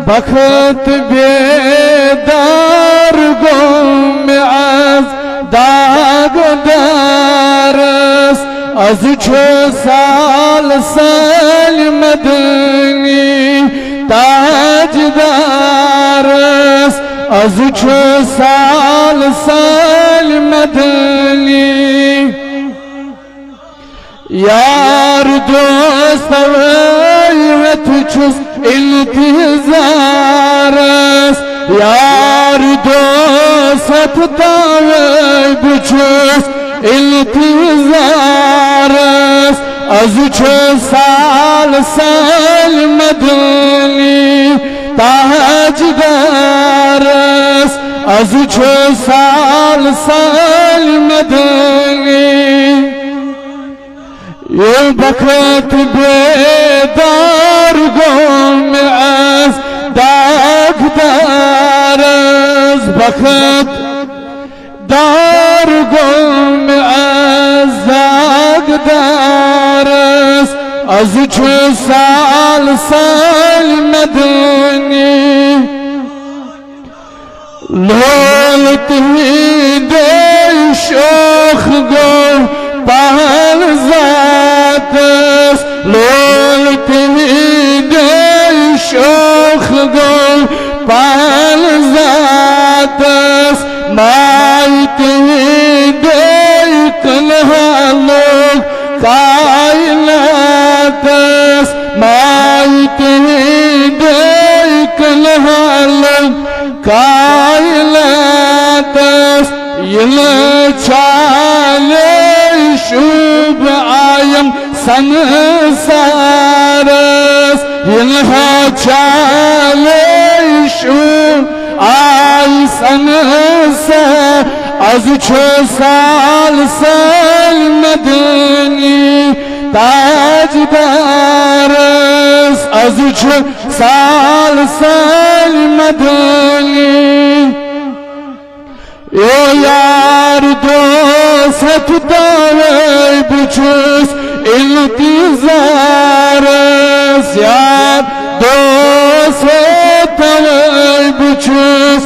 بخت بیدار گم از داغ دارس از چه سال سال مدنی تاج دارس از چه سال سال مدنی یار دوست ویت چوس التزارس یار دوست تاوی بچوس التزارس از چه سال سال مدنی تاج دارس از چه سال سال مدنی یه بخت بیدار گم از داغ دارس بخت دار گم از داغ دارس از چه سال سال مدنی لولتی دی شوخ گو پال زاتس لولتی دی شوخ گو پال زاتس مایتی دی کنهالو کائناتس مایتی دی کنهالو کائناتس یل چاله شوب آیم سنسارس یلها چاله شوب آی سنسار از چه سال سال مدنی تاج دارس از چه سال سال مدنی او یار دوست داوی بچوس التزارس یار دوست داوی بچوس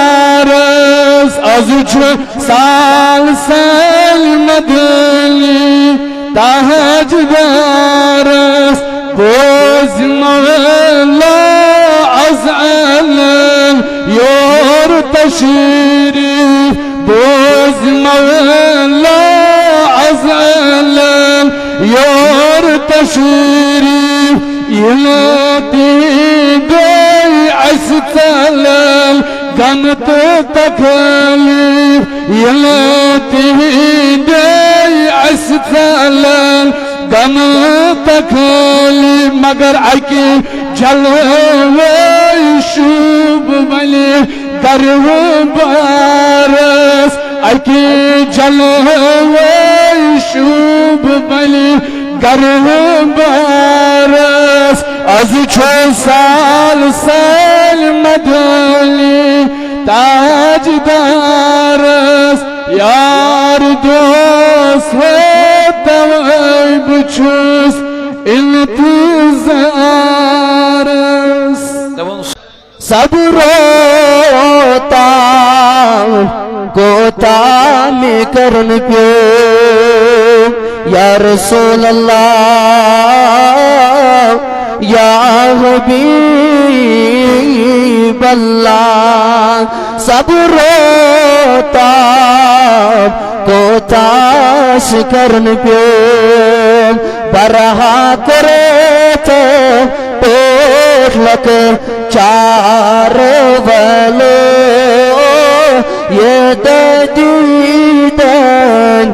التزارس از چه سال سال مدنی تاج دارس بوز مولا از علم یور تشریف بوز مولا از علم یور تشریف یلتی دی عستلم گمت تکلیف یلتی دی عستلم گمت تکلیف مگر عکی جلوی شوب بلی درو بارس عکی جلوی شوب بلی درو بارس از چه سال سال مدنی تاج دارس یار دوست دوی بچوس التزارس صبر होता कोतामी करन पे या रसूल अल्लाह या हबीब अल्लाह सब्र होता कोताश करन पे बरहा करे थे पेट चार वालो ये दीदन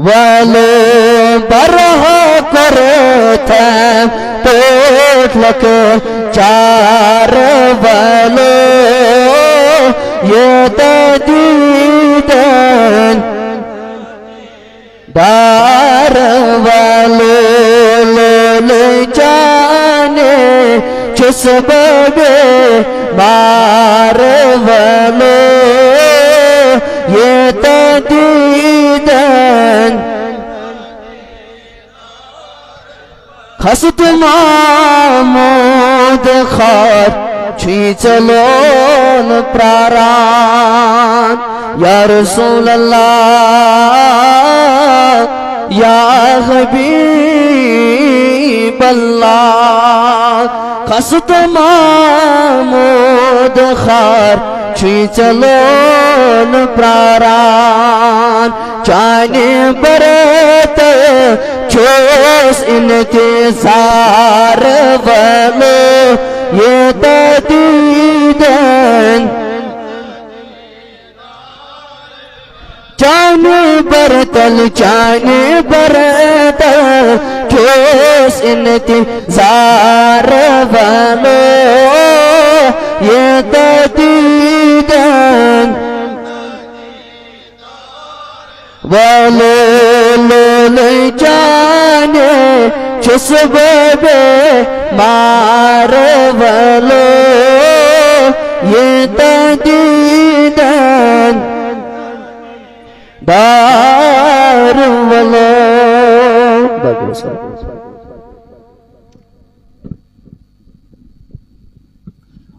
वालो बरहा करते पेट चार वालो ये दीदन दार वालो ले जाने जिस बबे मार वालो ये दीदन हसत मामूद खार छी चलोन प्रारान या रसूल अल्लाह या हबीब अल्लाह हसत मामूद खार छी चलोन प्रारान चाने बरत चोस इंतजार वालो ये तदीदन चाने बरतल चाने बरतल चोस इंतजार वालो ये तदीदन वालो लो जाने चुसबे मार वालो ये तदीदन दार वालो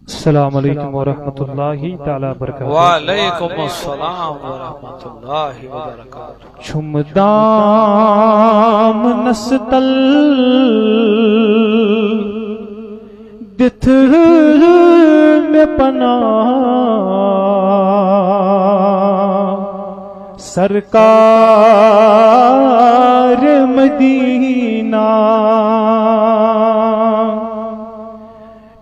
अस्सलामु अलैकुम व रहमतुल्लाहि तआला बरकातहू। वालेकुम अस्सलाम व रहमतुल्लाहि व बरकातहू। छुमदाम नस्तल दिथ में पना सरकार मदीना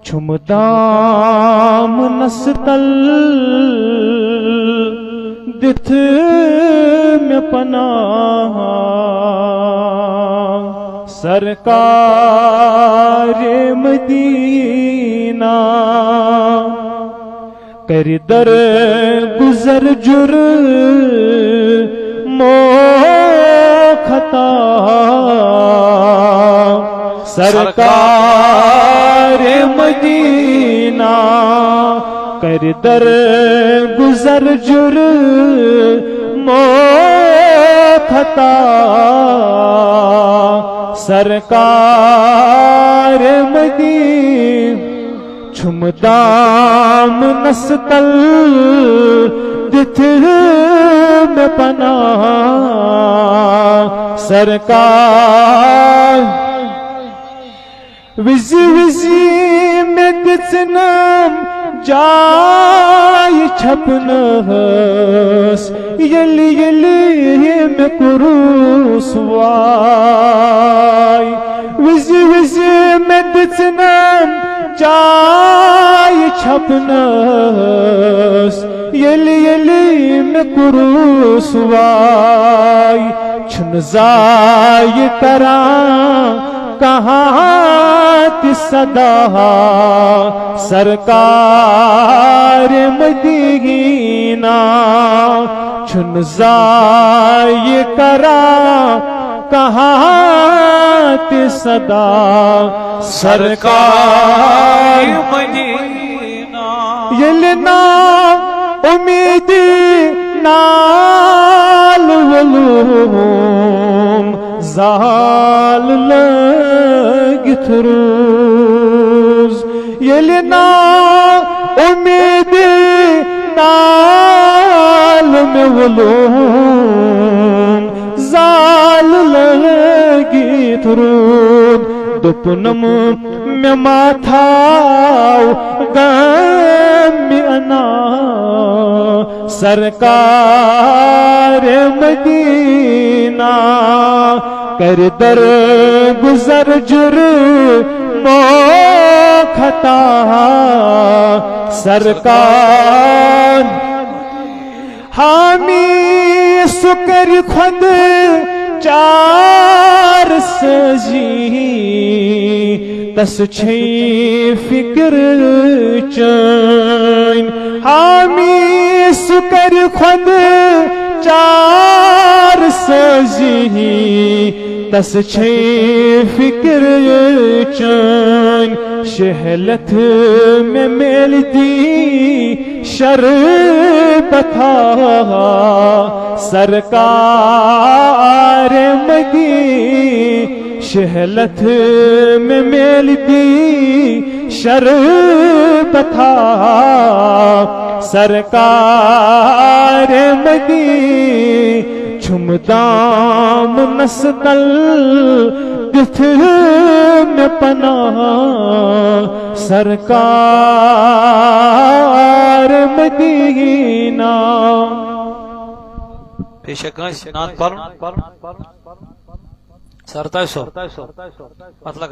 छुमदाम नस्तल दिथ में पनाह सरकार मदीना कर दर गुजर जुर मो खता सरकार मदीना कर दर गुजर जुर मो खता सरकार मदीना छुमदाम नस्तल दिथ में पना सरकार विजी विजी में दिसनम जाय छपनस यली यली में कुरुसवाय विजी विजी में दिसनम जाय छपनस यली यली में कुरुसवाय छुन जाय करा कहाँ सदा सरकार मदीना छुन जाय करा कहाँ सदा सरकार मदीना यलना उम्मीद नाल वलूम जाल लगित रोज यलना उम्मीद नाल में वलूम जाल लगित रोज दुपनम में माथाव गम अना सरकार मदीना कर दर गुजर जुर मो खता सरकार हामी सुकर खुद चार सजी तस छे फिक्र चैन हामी सुकर खुद चार सजी तस छे फिक्र चैन शहलत में मेलती शरबता सरकार मदी शहलत में मेल दी शरबता सरकार मदी छुमदाम नस्तल दिथ में पना सरकार मदीना बेशक नात पर सरताइसो मतलब